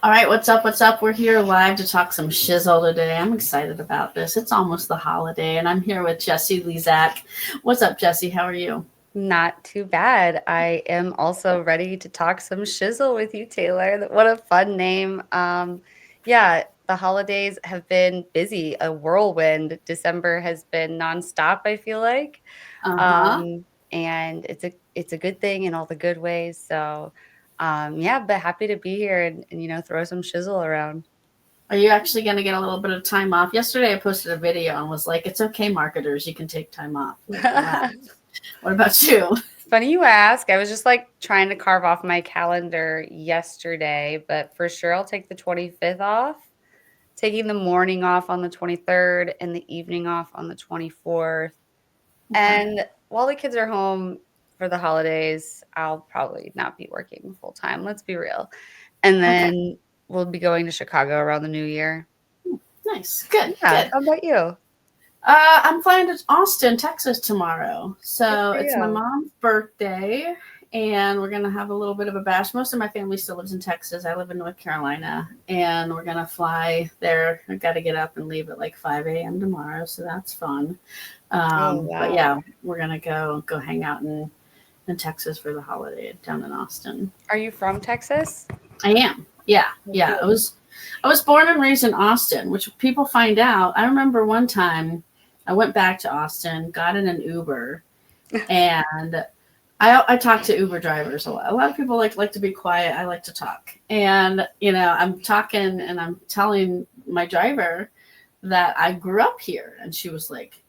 All right, what's up? What's up? We're here live to talk some shizzle today. I'm excited about this. It's almost the holiday, and I'm here with Jessie Liszak. What's up, Jessie? How are you? Not too bad. I am also ready to talk some shizzle with you, Taylor. What a fun name. Yeah, the holidays have been busy, a whirlwind. December has been nonstop, I feel like. Uh huh. And it's a good thing in all the good ways. So yeah, but happy to be here and throw some shizzle around. Are you actually going to get a little bit of time off? Yesterday, I posted a video and was like, "It's okay, marketers. You can take time off." Like, relax. What about you? Funny you ask. I was just like trying to carve off my calendar yesterday, but for sure I'll take the 25th off, taking the morning off on the 23rd and the evening off on the 24th. Okay. And while the kids are home for the holidays, I'll probably not be working full time. Let's be real. And Okay. then we'll be going to Chicago around the new year. Nice. Good. Yeah. Good. How about you? I'm flying to Austin, Texas tomorrow. Good So for it's my you. mom's birthday, and we're going to have a little bit of a bash. Most of my family still lives in Texas. I live in North Carolina, and we're going to fly there. I've got to get up and leave at like 5 a.m. tomorrow, so that's fun. Oh, But wow. yeah, we're going to go hang out in Texas for the holiday down in Austin. Are you from Texas? I am. Yeah. Oh, Yeah. cool. I was born and raised in Austin, which people find out. I remember one time I went back to Austin, got in an Uber, and I talk to Uber drivers a lot. A lot of people like to be quiet. I like to talk. And, I'm talking and I'm telling my driver that I grew up here. And she was like,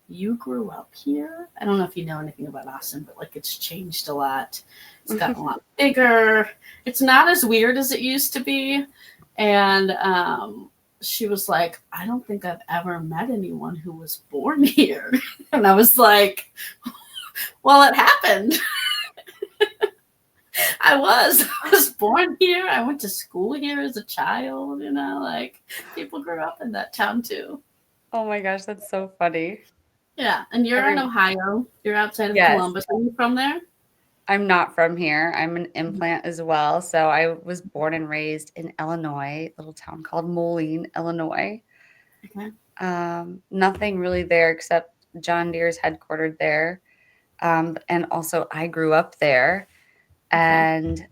"You grew up here?" I don't know if you know anything about Austin, but like it's changed a lot. It's gotten a lot bigger. It's not as weird as it used to be. And she was like, "I don't think I've ever met anyone who was born here." And I was like, "Well, it happened. I was born here. I went to school here as a child, like people grew up in that town too." Oh my gosh, that's so funny. Yeah, and you're in Every Ohio. You're outside of Yes. Columbus. Are you from there? I'm not from here. I'm an implant as well. So I was born and raised in Illinois, a little town called Moline, Illinois. Okay. Nothing really there except John Deere's headquartered there. And also I grew up there. Okay.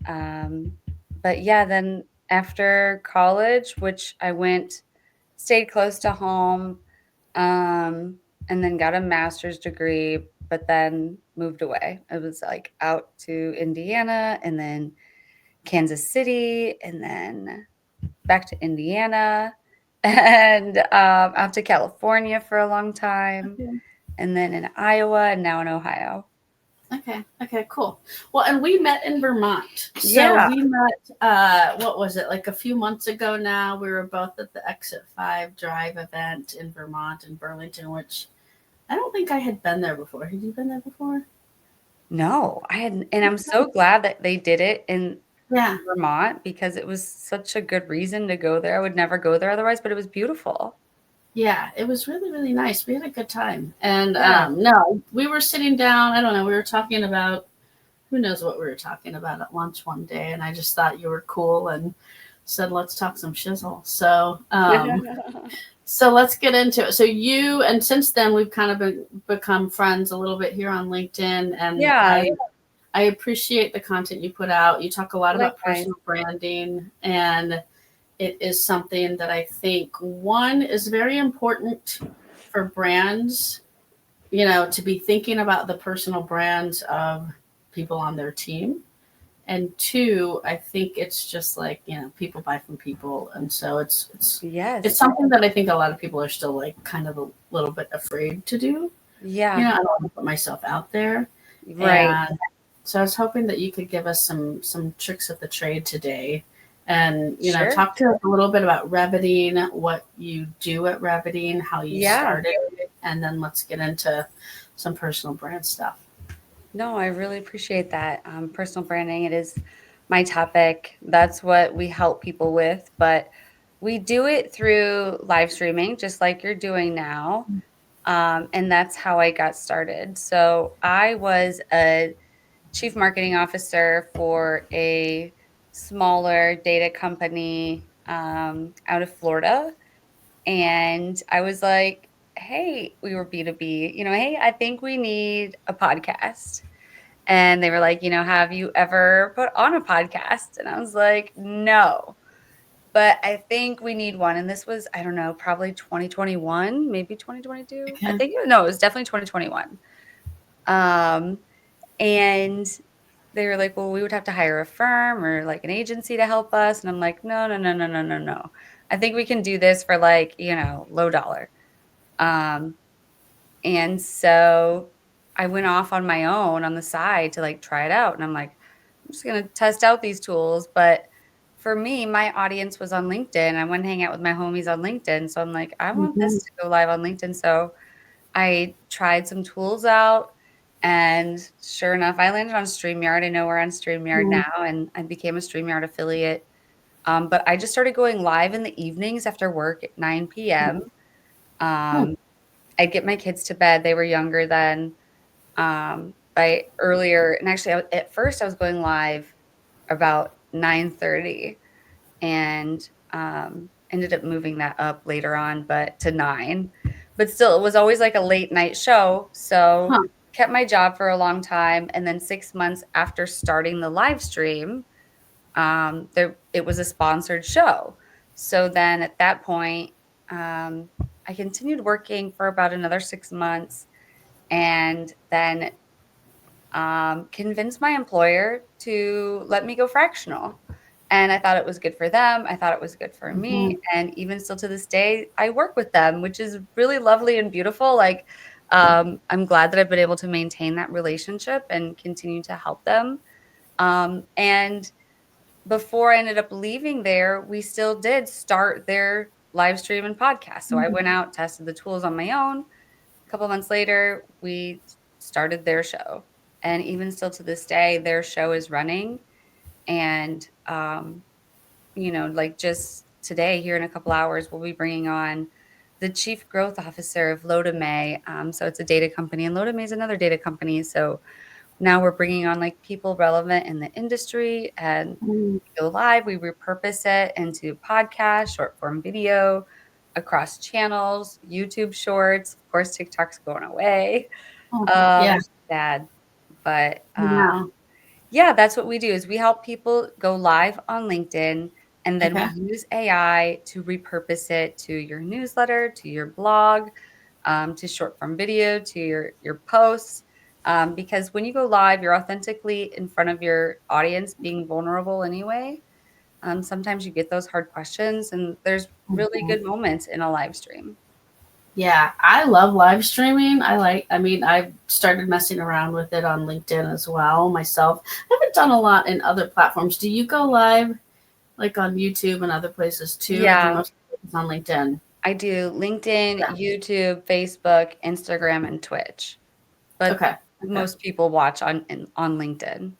But yeah, then after college, which I went, stayed close to home, um, and then got a master's degree, but then moved away. I was like out to Indiana and then Kansas City and then back to Indiana and out to California for a long time Okay. and then in Iowa and now in Ohio. Okay. Okay. Cool. Well, and we met in Vermont. So Yeah. we met. What was it? Like a few months ago now. We were both at the Exit Five Drive event in Vermont in Burlington, which I don't think I had been there before. Had you been there before? No, I hadn't, and I'm so glad that they did it in Yeah. Vermont because it was such a good reason to go there. I would never go there otherwise, but it was beautiful. Yeah, it was really, really nice. We had a good time. And Yeah. no, we were sitting down. I don't know. We were talking about who knows what we were talking about at lunch one day. And I just thought you were cool and said, let's talk some shizzle. So let's get into it. So and since then, we've kind of become friends a little bit here on LinkedIn. And Yeah, I appreciate the content you put out. You talk a lot about likewise. personal branding, and it is something that I think one is very important for brands, to be thinking about the personal brands of people on their team. And two, I think it's just like, people buy from people. And so it's Yes. something that I think a lot of people are still like kind of a little bit afraid to do. Yeah. I don't want to put myself out there. Right. And so I was hoping that you could give us some tricks of the trade today and, Sure. talk to us a little bit about Reviting, what you do at Reviting, how you Yeah. started, and then let's get into some personal brand stuff. No, I really appreciate that. Personal branding, it is my topic. That's what we help people with, but we do it through live streaming, just like you're doing now. And that's how I got started. So I was a chief marketing officer for a smaller data company out of Florida. And I was like, hey, we were B2B, hey, I think we need a podcast. And they were like, have you ever put on a podcast? And I was like, no, but I think we need one. And this was, I don't know, probably 2021, maybe 2022. I Okay. think, no, it was definitely 2021. And they were like, well, we would have to hire a firm or like an agency to help us. And I'm like, no, no, no, no, no, no, no. I think we can do this for like, low dollar. Um, and so I went off on my own on the side to like try it out. And I'm like, I'm just going to test out these tools. But for me, my audience was on LinkedIn. I went and hang out with my homies on LinkedIn. So I'm like, I want Mhm. this to go live on LinkedIn. So I tried some tools out. And sure enough, I landed on StreamYard. I know we're on StreamYard Mhm. now, and I became a StreamYard affiliate. But I just started going live in the evenings after work at 9 p.m. Hmm. I'd get my kids to bed. They were younger then. By earlier, and actually, at first I was going live about 9:30, and ended up moving that up later on, but to 9. But still, it was always like a late night show. So Huh. kept my job for a long time, and then 6 months after starting the live stream, it was a sponsored show. So then at that point, um, I continued working for about another 6 months, and then convinced my employer to let me go fractional. And I thought it was good for them. I thought it was good for me. Mhm. And even still to this day, I work with them, which is really lovely and beautiful. Like, I'm glad that I've been able to maintain that relationship and continue to help them. And before I ended up leaving there, we still did start their live stream and podcast. So I Mhm. went out, tested the tools on my own. A couple months later, we started their show. And even still to this day, their show is running. And, like just today, here in a couple hours, we'll be bringing on the chief growth officer of Lotame. So it's a data company, and Lotame is another data company. So now we're bringing on like people relevant in the industry, and Mhm. go live. We repurpose it into podcast, short form video across channels, YouTube shorts. Of course, TikTok's going away, Oh, yeah. which is sad. But Yeah. yeah, that's what we do is we help people go live on LinkedIn, and then we Okay. use AI to repurpose it to your newsletter, to your blog, to short form video, to your posts. Because when you go live, you're authentically in front of your audience, being vulnerable anyway. Sometimes you get those hard questions, and there's really Mhm. good moments in a live stream. Yeah, I love live streaming. I mean, I've started messing around with it on LinkedIn as well myself. I haven't done a lot in other platforms. Do you go live like on YouTube and other places too, or do you Yeah, mostly focus on LinkedIn? I do LinkedIn, Yeah. YouTube, Facebook, Instagram, and Twitch. But Okay. Okay. most people watch on LinkedIn.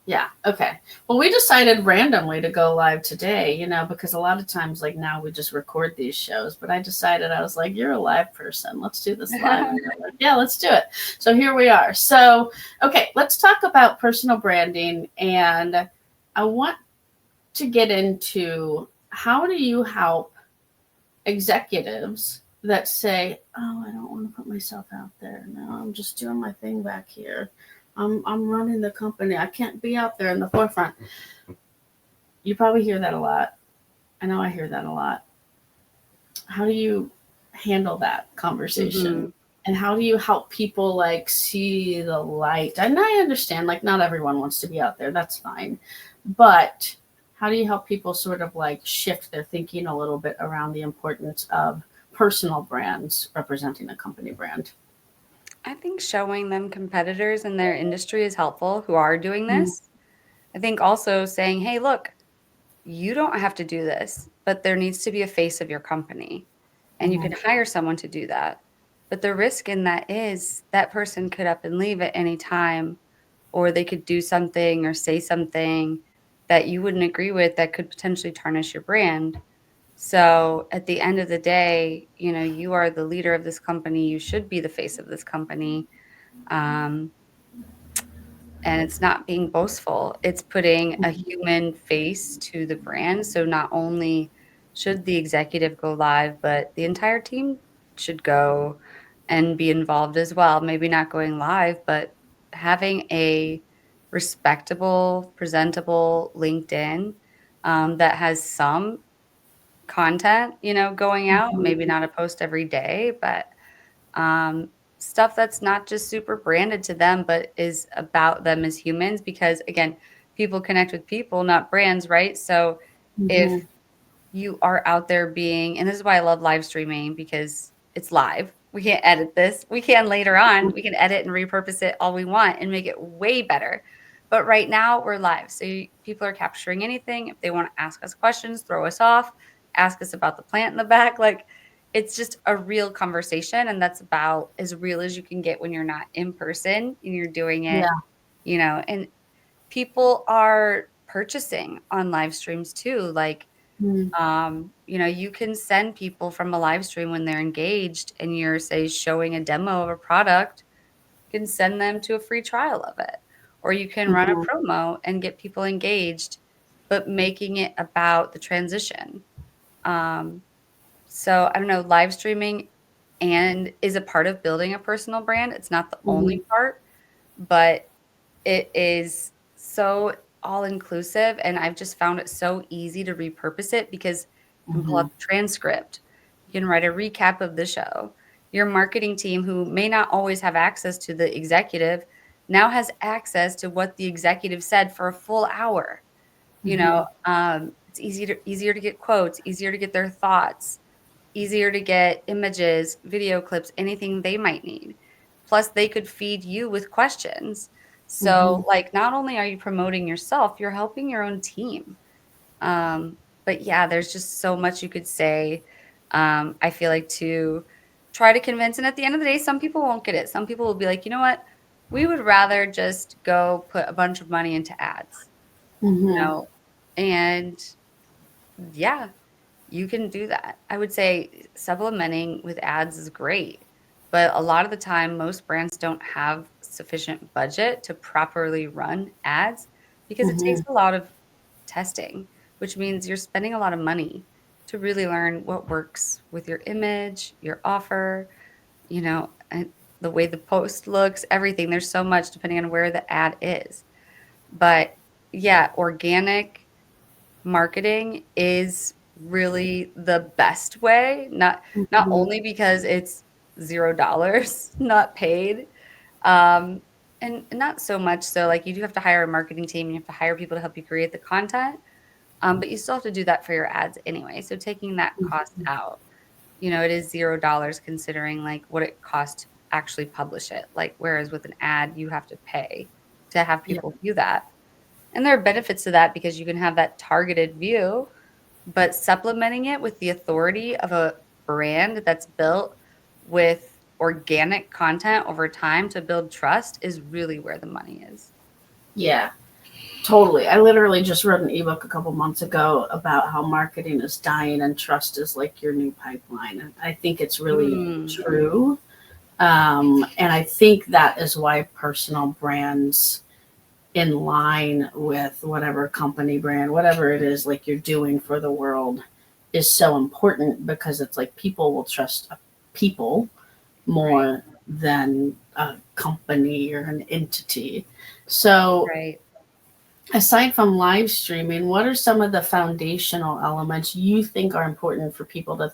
Yeah. Okay. Well, we decided randomly to go live today, because a lot of times, like now, we just record these shows. But I decided, I was like, "You're a live person. Let's do this live." And they're like, "Yeah, let's do it." So here we are. So, okay, let's talk about personal branding, and I want to get into how do you help executives that say, "Oh, I don't want to put myself out there. No, I'm just doing my thing back here. I'm running the company. I can't be out there in the forefront." You probably hear that a lot. I know I hear that a lot. How do you handle that conversation? Mhm. And how do you help people like see the light? And I understand like not everyone wants to be out there. That's fine. But how do you help people sort of like shift their thinking a little bit around the importance of personal brands representing a company brand? I think showing them competitors in their industry is helpful who are doing Mm-hmm. this. I think also saying, hey, look, you don't have to do this, but there needs to be a face of your company. And you Mm-hmm. can hire someone to do that. But the risk in that is that person could up and leave at any time, or they could do something or say something that you wouldn't agree with that could potentially tarnish your brand. So at the end of the day, you are the leader of this company. You should be the face of this company. Um, and it's not being boastful. It's putting a human face to the brand. So not only should the executive go live, but the entire team should go and be involved as well. Maybe not going live, but having a respectable, presentable LinkedIn that has some content, going out, maybe not a post every day, but um, stuff that's not just super branded to them, but is about them as humans. Because again, people connect with people, not brands, right? So if Mhm. you are out there being, and this is why I love live streaming because it's live. We can't edit this. We can later on. We can edit and repurpose it all we want and make it way better. But right now we're live. So people are capturing anything. If they want to ask us questions, throw us off, ask us about the plant in the back. Like it's just a real conversation. And that's about as real as you can get when you're not in person and you're doing it, Yeah. and people are purchasing on live streams too. Like, Mm. you can send people from a live stream when they're engaged and you're, say, showing a demo of a product, you can send them to a free trial of it. Or you can run a Mhm. promo and get people engaged, but making it about the transition. Um, so I don't know, live streaming and is a part of building a personal brand. It's not the only Mhm. part, but it is so all inclusive, and I've just found it so easy to repurpose it because you can pull up Mhm. a transcript, you can write a recap of the show. Your marketing team, who may not always have access to the executive, now has access to what the executive said for a full hour. Mhm. It's easier to get quotes, easier to get their thoughts, easier to get images, video clips, anything they might need. Plus, they could feed you with questions. So, Mhm. like, not only are you promoting yourself, you're helping your own team. But yeah, there's just so much you could say. I feel like to try to convince, and at the end of the day, some people won't get it. Some people will be like, you know what? We would rather just go put a bunch of money into ads, you Mhm. know, and yeah, you can do that. I would say supplementing with ads is great, but a lot of the time, most brands don't have sufficient budget to properly run ads because it takes Mhm. a lot of testing, which means you're spending a lot of money to really learn what works with your image, your offer, and the way the post looks, everything. There's so much depending on where the ad is. But yeah, organic marketing is really the best way, not Mhm. only because it's $0, not paid, um, and not so much so, like, you do have to hire a marketing team, you have to hire people to help you create the content, but you still have to do that for your ads anyway, so taking that cost Mhm. out, it is $0 considering, like, what it costs to actually publish it, like, whereas with an ad, you have to pay to have Yeah. people view that. And there are benefits to that because you can have that targeted view, but supplementing it with the authority of a brand that's built with organic content over time to build trust is really where the money is. Yeah. Totally. I literally just wrote an ebook a couple months ago about how marketing is dying and trust is like your new pipeline. And I think it's really Mm, true. And I think that is why personal brands in line with whatever company brand, whatever it is like you're doing for the world is so important because it's like people will trust people right, more than a company or an entity. So right. aside from live streaming, what are some of the foundational elements you think are important for people to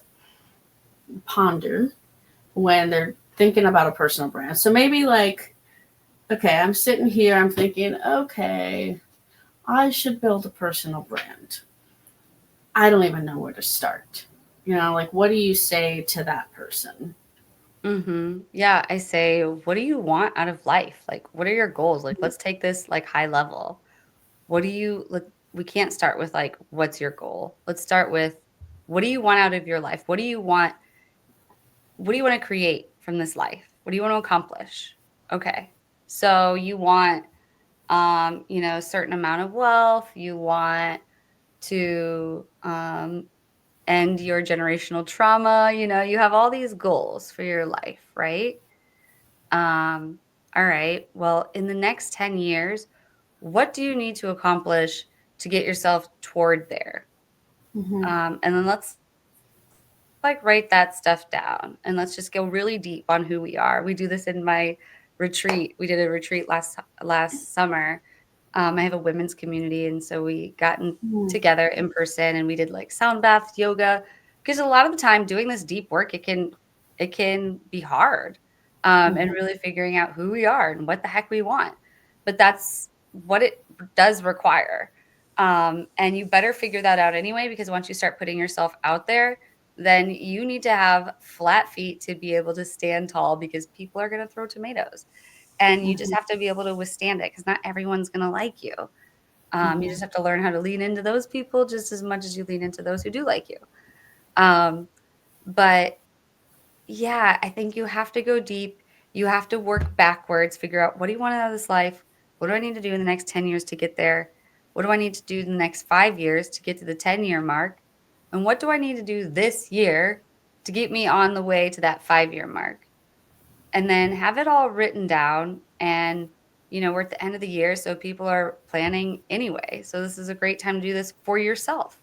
ponder when they're thinking about a personal brand? So maybe like, okay, I'm sitting here, I'm thinking, okay, I should build a personal brand. I don't even know where to start. Like what do you say to that person? Yeah, I say, what do you want out of life? Like, what are your goals? Like, let's take this like high level. What do you like? We can't start with like, what's your goal? Let's start with, what do you want out of your life? What do you want to create from this life? What do you want to accomplish? Okay. So you want a certain amount of wealth, you want to end your generational trauma, you have all these goals for your life, right? Um all right, well, in the next 10 years, what do you need to accomplish to get yourself toward there? Mm-hmm. And then let's like write that stuff down and let's just go really deep on who we are. We do this in my retreat. We did a retreat last summer. I have a women's community, and so we together in person and we did like sound baths, yoga, because a lot of the time doing this deep work it can be hard, and really figuring out who we are and what the heck we want. But that's what it does require. And you better figure that out anyway, because once you start putting yourself out there, then you need to have flat feet to be able to stand tall, because people are going to throw tomatoes and you just have to be able to withstand it, because not everyone's going to like you. You just have to learn how to lean into those people just as much as you lean into those who do like you. But yeah, I think you have to go deep. You have to work backwards, figure out, what do you want out of this life? What do I need to do in the next 10 years to get there? What do I need to do in the next 5 years to get to the 10-year mark? And what do I need to do this year to get me on the way to that 5-year mark? And then have it all written down. And, we're at the end of the year, so people are planning anyway. So this is a great time to do this for yourself,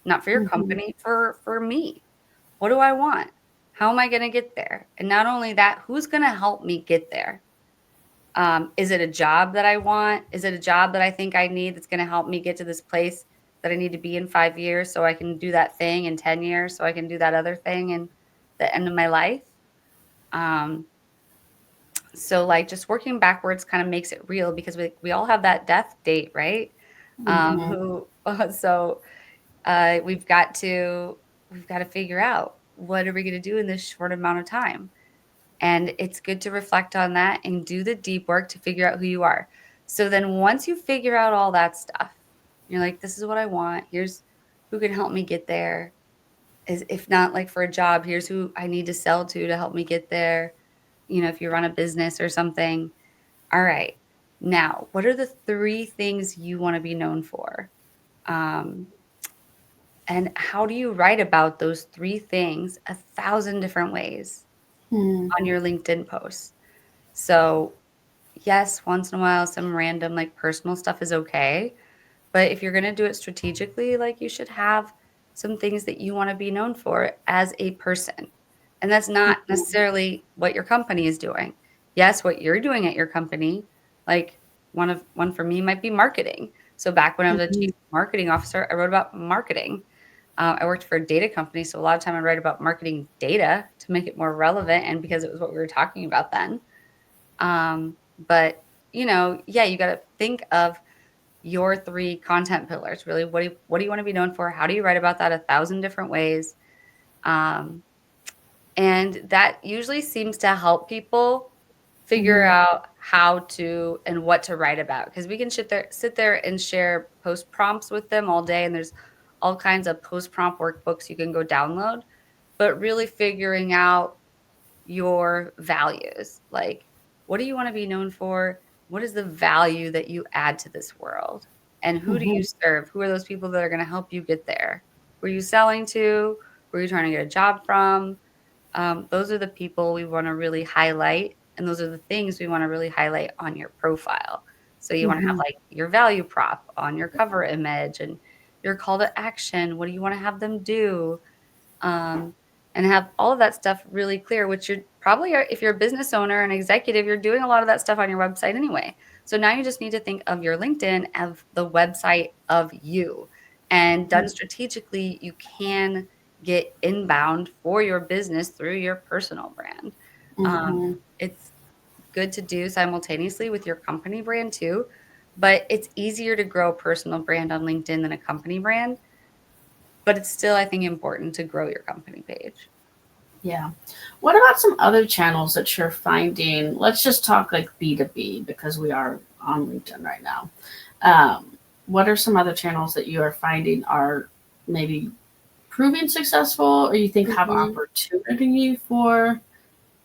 not for your company, for me. What do I want? How am I going to get there? And not only that, who's going to help me get there? Is it a job that I want? Is it a job that I think I need that's going to help me get to this place that I need to be in 5 years, so I can do that thing in 10 years, so I can do that other thing in the end of my life? So like just working backwards kind of makes it real, because we all have that death date, right? Who so we've got to figure out, what are we going to do in this short amount of time? And it's good to reflect on that and do the deep work to figure out who you are. So then once you figure out all that stuff, you're like, this is what I want. Here's who can help me get there. If not like for a job, here's who I need to sell to help me get there. If you run a business or something. All right. Now, what are the 3 things you want to be known for? And how do you write about those 3 things 1,000 different ways on your LinkedIn posts? So, yes, once in a while, some random like personal stuff is okay. But if you're going to do it strategically, like, you should have some things that you want to be known for as a person. And that's not necessarily what your company is doing. Yes, what you're doing at your company, like one for me might be marketing. So back when I was a chief marketing officer, I wrote about marketing. I worked for a data company, so a lot of time I write about marketing data to make it more relevant, and because it was what we were talking about then. But yeah, you got to think of your 3 content pillars. Really, what do you want to be known for? How do you write about that 1,000 different ways? And that usually seems to help people figure out how to and what to write about, because we can sit there and share post prompts with them all day, and there's all kinds of post prompt workbooks you can go download. But really figuring out your values, like, what do you want to be known for? What is the value that you add to this world? And who do you serve? Who are those people that are going to help you get there? Who are you selling to? Who are you trying to get a job from? Those are the people we want to really highlight. And those are the things we want to really highlight on your profile. So you want to have like your value prop on your cover image and your call to action. What do you want to have them do? And have all of that stuff really clear, which you're probably, if you're a business owner and executive, you're doing a lot of that stuff on your website anyway. So now you just need to think of your LinkedIn as the website of you. And done strategically, you can get inbound for your business through your personal brand. It's good to do simultaneously with your company brand too, but it's easier to grow a personal brand on LinkedIn than a company brand. But it's still, I think, important to grow your company page. Yeah. What about some other channels that you're finding? Let's just talk like B2B, because we are on LinkedIn right now. What are some other channels that you are finding are maybe proving successful, or you think have opportunity for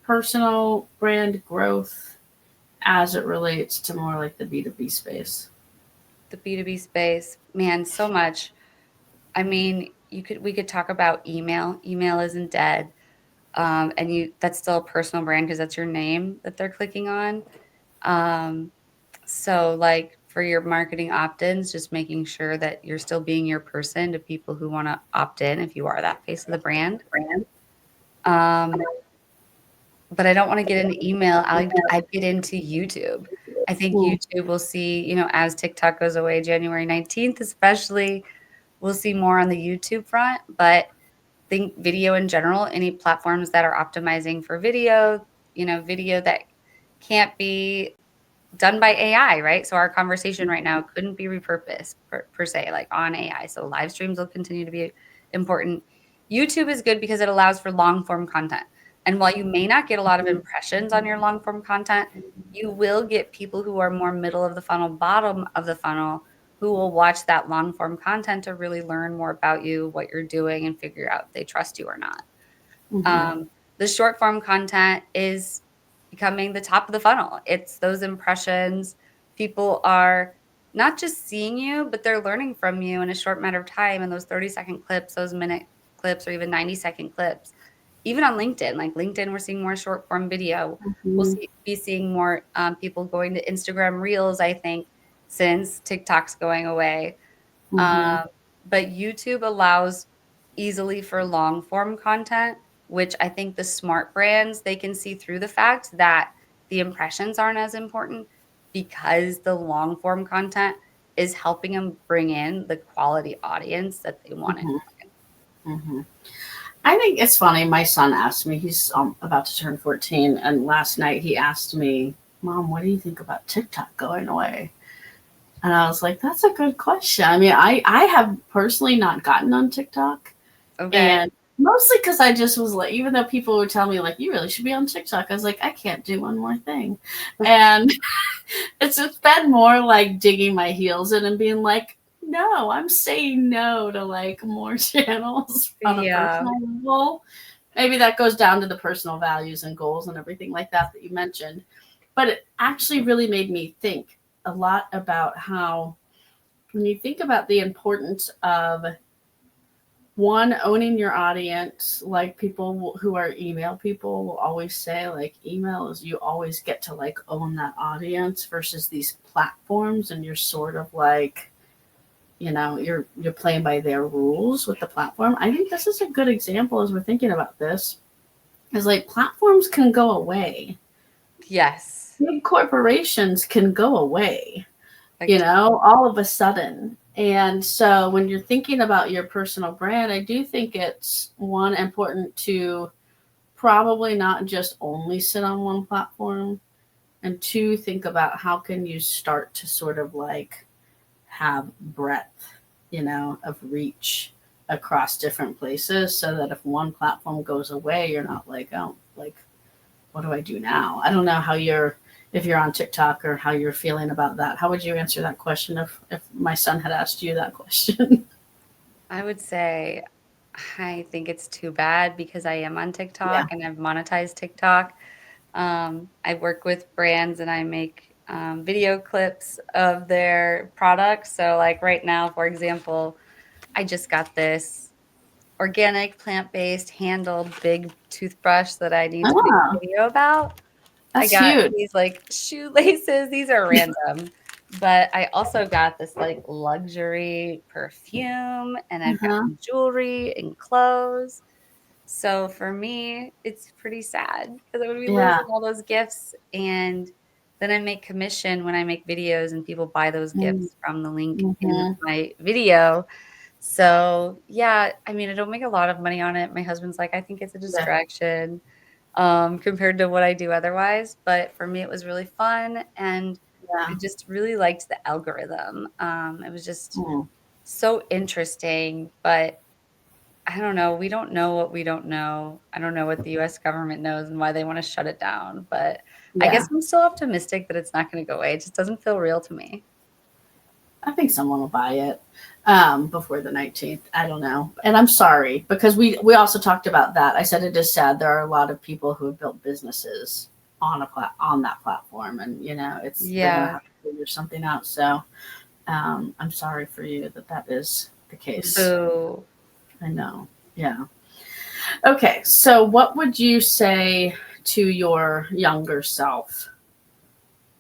personal brand growth as it relates to more like the B2B space? The B2B space, man, so much. I mean, we could talk about email. Email isn't dead. And that's still a personal brand, because that's your name that they're clicking on. So like for your marketing opt-ins, just making sure that you're still being your person to people who want to opt in if you are that face of the brand. But I don't want to get into email. I'd get into YouTube. I think YouTube will see, you know, as TikTok goes away January 19th, especially, we'll see more on the YouTube front. But think video in general, any platforms that are optimizing for video, you know, video that can't be done by AI, right? So our conversation right now couldn't be repurposed per se, like on AI. So live streams will continue to be important. YouTube is good because it allows for long form content. And while you may not get a lot of impressions on your long form content, you will get people who are more middle of the funnel, bottom of the funnel, who will watch that long form content to really learn more about you, what you're doing, and figure out if they trust you or not. The short form content is becoming the top of the funnel. It's those impressions. People are not just seeing you, but they're learning from you in a short matter of time. And those 30-second clips, those minute clips, or even 90-second clips, even on LinkedIn, like LinkedIn, we're seeing more short form video. We'll be seeing more people going to Instagram Reels, I think, since TikTok's going away. But YouTube allows easily for long form content, which I think the smart brands, they can see through the fact that the impressions aren't as important because the long form content is helping them bring in the quality audience that they want to. I think it's funny. My son asked me, he's about to turn 14. And last night he asked me, Mom, what do you think about TikTok going away? And I was like, that's a good question. I mean, I have personally not gotten on TikTok. Okay. And mostly because I just was like, even though people would tell me, like, you really should be on TikTok, I was like, I can't do one more thing. And it's been more like digging my heels in and being like, no, I'm saying no to like more channels on a personal level. Maybe that goes down to the personal values and goals and everything like that you mentioned. But it actually really made me think a lot about how, when you think about the importance of, one, owning your audience, like people who are email people will always say, like, email is, you always get to like own that audience versus these platforms, and you're sort of like, you know, you're playing by their rules with the platform. I think this is a good example as we're thinking about this, is like platforms can go away. Yes. Big corporations can go away, you know, all of a sudden. And so when you're thinking about your personal brand, I do think it's, one, important to probably not just only sit on one platform, and two, think about how can you start to sort of like have breadth, you know, of reach across different places, so that if one platform goes away, you're not like, oh, like, what do I do now? I don't know how if you're on TikTok or how you're feeling about that. How would you answer that question if my son had asked you that question? I would say, I think it's too bad because I am on TikTok and I've monetized TikTok. I work with brands and I make video clips of their products. So like right now, for example, I just got this organic, plant-based, handled big toothbrush that I need to make a video about. That's I got huge. these like shoelaces. These are random. But I also got this like luxury perfume, and I've got jewelry and clothes. So for me, it's pretty sad because I would be losing all those gifts. And then I make commission when I make videos and people buy those gifts from the link in my video. So yeah, I mean, I don't make a lot of money on it. My husband's like, I think it's a distraction compared to what I do otherwise. But for me, it was really fun. And I just really liked the algorithm. It was just so interesting, but I don't know. We don't know what we don't know. I don't know what the US government knows and why they want to shut it down. But I guess I'm still optimistic that it's not going to go away. It just doesn't feel real to me. I think someone will buy it before the 19th. I don't know. And I'm sorry, because we also talked about that. I said it is sad. There are a lot of people who have built businesses on that platform, and you know, they're gonna have to figure something out. So I'm sorry for you that is the case. Boo. I know. Yeah. Okay. So what would you say to your younger self?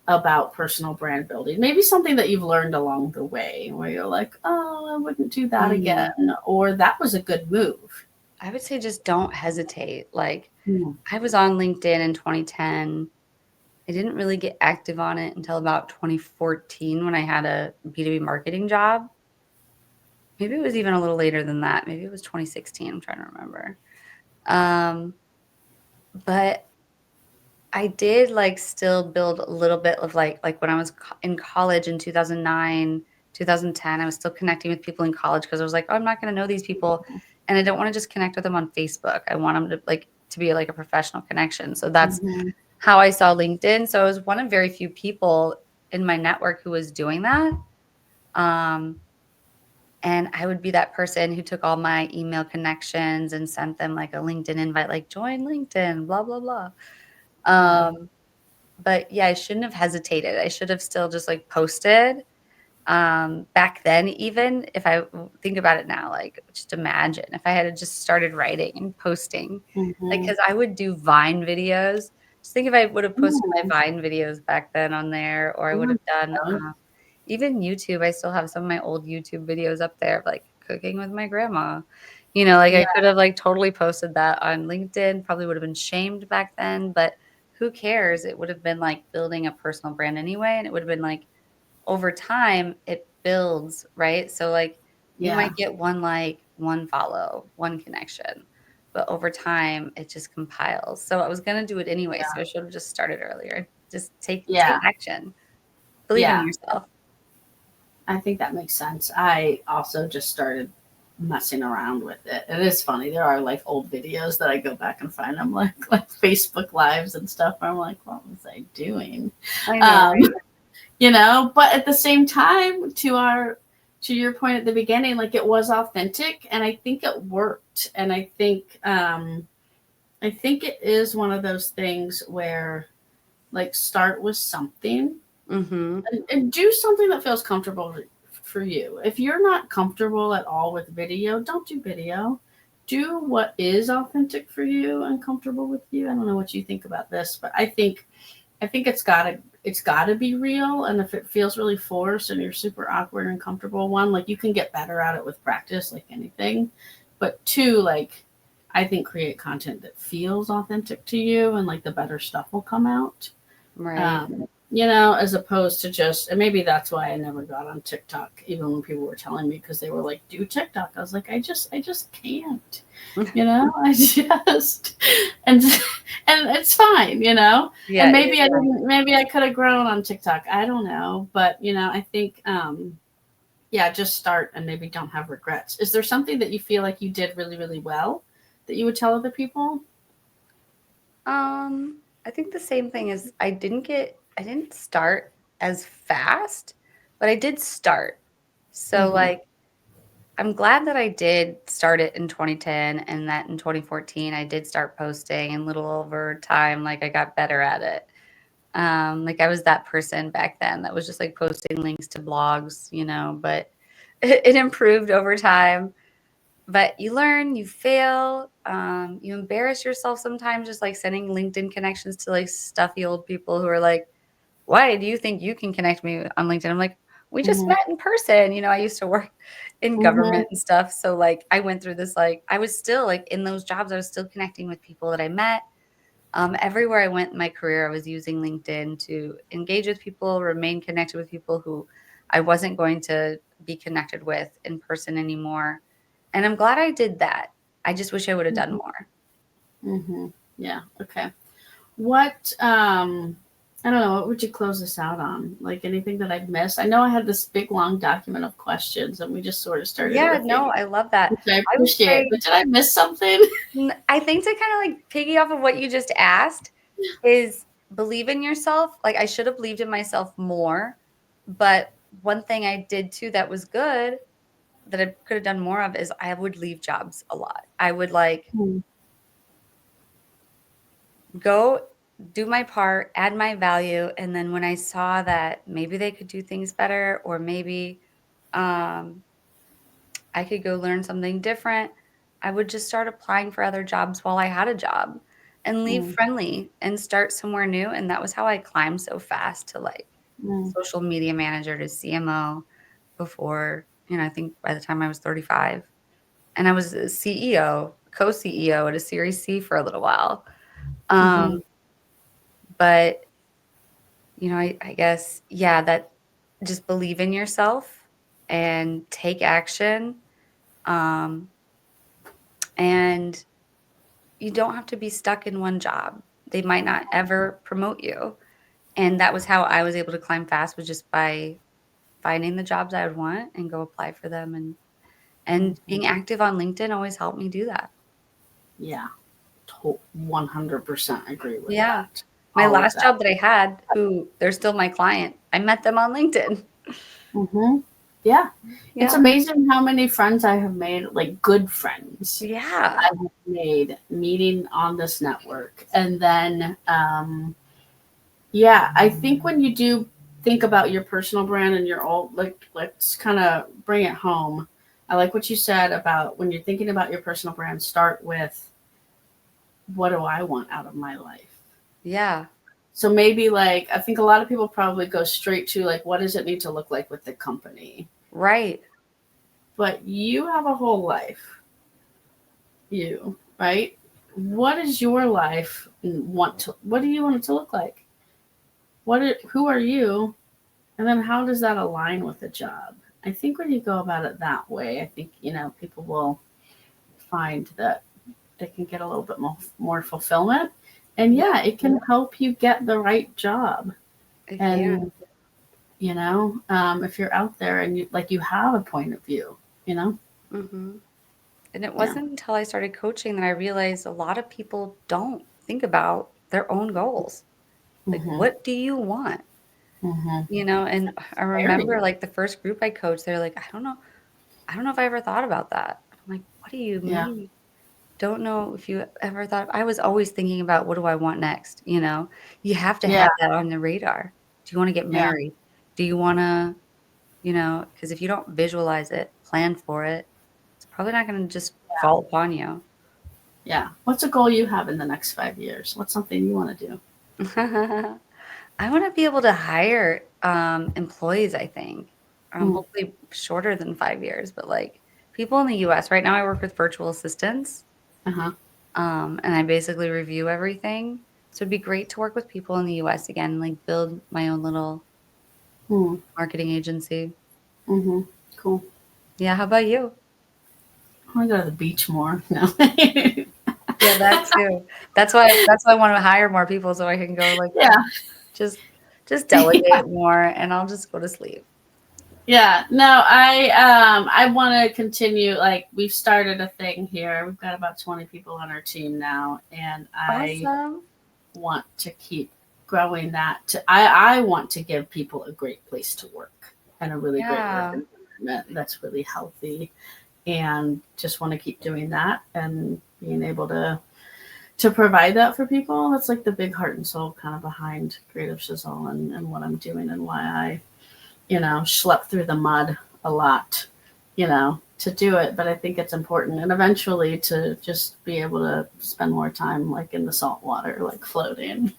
about personal brand building? Maybe something that you've learned along the way where you're like, oh, I wouldn't do that again, or that was a good move. I would say just don't hesitate. Like, Mm. I was on LinkedIn in 2010. I didn't really get active on it until about 2014 when I had a B2B marketing job. Maybe it was even a little later than that. Maybe it was 2016. I'm trying to remember. But I did like still build a little bit of like when I was in college in 2009, 2010, I was still connecting with people in college because I was like, oh, I'm not going to know these people. And I don't want to just connect with them on Facebook. I want them to like to be like a professional connection. So that's how I saw LinkedIn. So I was one of very few people in my network who was doing that. And I would be that person who took all my email connections and sent them like a LinkedIn invite, like join LinkedIn, blah, blah, blah. But yeah, I shouldn't have hesitated. I should have still just like posted. Back then, even if I think about it now, like just imagine if I had just started writing and posting, like because I would do Vine videos. Just think if I would have posted my Vine videos back then on there, or I would have done even YouTube. I still have some of my old YouTube videos up there, of, like cooking with my grandma. Like I could have like totally posted that on LinkedIn. Probably would have been shamed back then, but who cares? It would have been like building a personal brand anyway, and it would have been like over time it builds, right? So like you might get one follow, one connection, but over time it just compiles. So I was going to do it anyway, so I should have just started earlier. Just take action. Believe in yourself. I think that makes sense. I also just started messing around with it. It is funny. There are like old videos that I go back and find them like Facebook lives and stuff. I'm like, what was I doing? I know, right? But at the same time, to your point at the beginning, like it was authentic, and I think it worked. And I think it is one of those things where like start with something and do something that feels comfortable for you. If you're not comfortable at all with video, don't do video. Do what is authentic for you and comfortable with you. I don't know what you think about this, but I think it's gotta be real. And if it feels really forced and you're super awkward and uncomfortable, one, like you can get better at it with practice, like anything. But two, like I think create content that feels authentic to you, and like the better stuff will come out. Right. As opposed to just, and maybe that's why I never got on TikTok, even when people were telling me, because they were like, do TikTok. I was like, I just can't, I just, and it's fine, Yeah. and maybe I could have grown on TikTok. I don't know. But, I think, just start and maybe don't have regrets. Is there something that you feel like you did really, really well that you would tell other people? I think the same thing is I didn't start as fast, but I did start. So like I'm glad that I did start it in 2010 and that in 2014 I did start posting, and little over time like I got better at it. Like I was that person back then that was just like posting links to blogs, but it improved over time. But you learn, you fail, you embarrass yourself sometimes, just like sending LinkedIn connections to like stuffy old people who are like, why do you think you can connect me on LinkedIn? I'm like, we just met in person. I used to work in government and stuff. So like I went through this, like I was still like in those jobs, I was still connecting with people that I met. Everywhere I went in my career, I was using LinkedIn to engage with people, remain connected with people who I wasn't going to be connected with in person anymore. And I'm glad I did that. I just wish I would have done more. Yeah. Okay. What, I don't know, what would you close this out on? Like anything that I've missed? I know I had this big long document of questions and we just sort of started. Yeah, no, I love that. Which I appreciate. But did I miss something? I think to kind of like piggy off of what you just asked is believe in yourself. Like I should have believed in myself more. But one thing I did too that was good that I could have done more of is I would leave jobs a lot. I would like go do my part, add my value. And then when I saw that maybe they could do things better, or maybe I could go learn something different, I would just start applying for other jobs while I had a job. and leave friendly and start somewhere new. And that was how I climbed so fast to like social media manager to CMO before, I think by the time I was 35. And I was a CEO, co-CEO at a Series C for a little while. But, I guess, that just believe in yourself and take action. And you don't have to be stuck in one job. They might not ever promote you. And that was how I was able to climb fast, was just by finding the jobs I would want and go apply for them. And being active on LinkedIn always helped me do that. Yeah. 100% agree with Yeah. that. My last job that I had, who they're still my client, I met them on LinkedIn. Yeah. It's amazing how many friends I have made, like good friends. Yeah. I have made meeting on this network. And then, I think when you do think about your personal brand and your old, like, let's kind of bring it home. I like what you said about when you're thinking about your personal brand, start with, what do I want out of my life? Yeah. So maybe like, I think a lot of people probably go straight to like, what does it need to look like with the company? Right. But you have a whole life. Right? What is your life what do you want it to look like? Who are you? And then how does that align with the job? I think when you go about it that way, I think, people will find that they can get a little bit more fulfillment. And it can help you get the right job. And, if you're out there and you have a point of view, And it wasn't until I started coaching that I realized a lot of people don't think about their own goals. Like, what do you want? And I remember like the first group I coached, they're like, I don't know if I ever thought about that. I'm like, what do you mean? Don't know if you ever thought. I was always thinking about, what do I want next? You have to have that on the radar. Do you want to get married? Do you want to, because if you don't visualize it, plan for it, it's probably not going to just fall upon you. Yeah. What's a goal you have in the next 5 years? What's something you want to do? I want to be able to hire employees, I think. Hopefully shorter than 5 years, but like people in the US. Right now I work with virtual assistants. And I basically review everything. So it'd be great to work with people in the US again, like build my own little marketing agency. Cool. Yeah, how about you? I want to go to the beach more. No. Yeah, that too. That's why I want to hire more people so I can go like just delegate more and I'll just go to sleep. Yeah, no, I want to continue. Like, we've started a thing here. We've got about 20 people on our team now, and I want to keep growing that. I want to give people a great place to work and a really great work environment that's really healthy, and just want to keep doing that and being able to provide that for people. That's like the big heart and soul kind of behind Creative Shizzle and what I'm doing and why I schlep through the mud a lot, to do it. But I think it's important. And eventually to just be able to spend more time like in the salt water, like floating.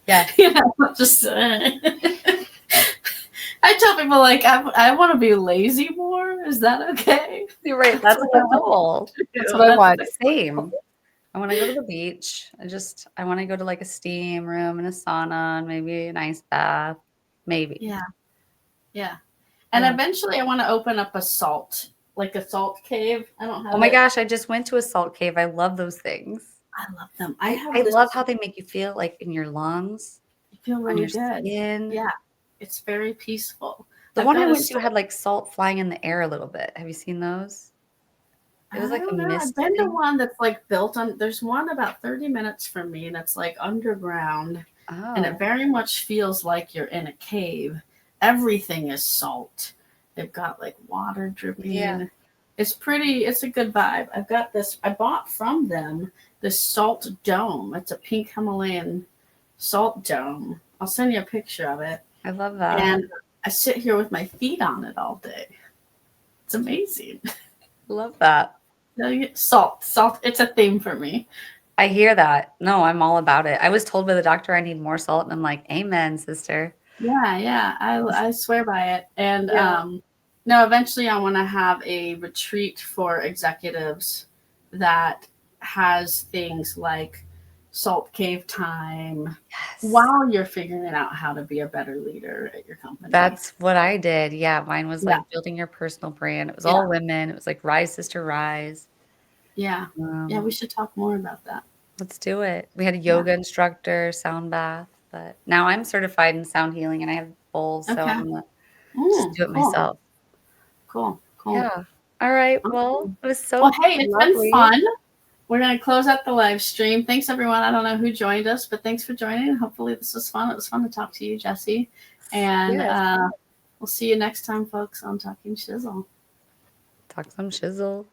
Yeah. Just, I tell people like, I want to be lazy more. Is that okay? You're right. That's my goal. That's what I want. Same. I want to go to the beach. I want to go to like a steam room and a sauna and maybe an ice bath. Maybe. Yeah. And eventually I want to open up a salt cave. I don't have Oh my gosh, I just went to a salt cave. I love those things. I love them. I love how they make you feel like in your lungs. You feel really on your good. Skin. Yeah. It's very peaceful. The one I went to had like salt flying in the air a little bit. Have you seen those? It was like a mist. I've been to one that's like built on. There's one about 30 minutes from me that's like underground, and it very much feels like you're in a cave. Everything is salt. They've got like water dripping. Yeah. It's pretty. It's a good vibe. I've got this. I bought from them this salt dome. It's a pink Himalayan salt dome. I'll send you a picture of it. I love that. And I sit here with my feet on it all day. It's amazing. Love that. Salt. It's a theme for me. I hear that. No, I'm all about it. I was told by the doctor I need more salt, and I'm like, amen, sister. Yeah. I swear by it. And Yeah. no, eventually I want to have a retreat for executives that has things like salt cave time Yes. while you're figuring out how to be a better leader at your company. That's what I did. Yeah, mine was Yeah. like building your personal brand. It was Yeah. all women. It was like rise, sister, rise. Yeah. Yeah. We should talk more about that. Let's do it. We had a Yeah. yoga instructor, sound bath, but now I'm certified in sound healing and I have bowls, so Okay. I'm gonna just do it Cool. myself. Cool. Yeah. All right. Well, Awesome. it was Well, so hey, it's been lovely. fun. We're going to close out the live stream. Thanks, everyone. I don't know who joined us, but thanks for joining. Hopefully this was fun. It was fun to talk to you, Jessie. And Yes. we'll see you next time, folks, on Talking Shizzle. Talk some shizzle.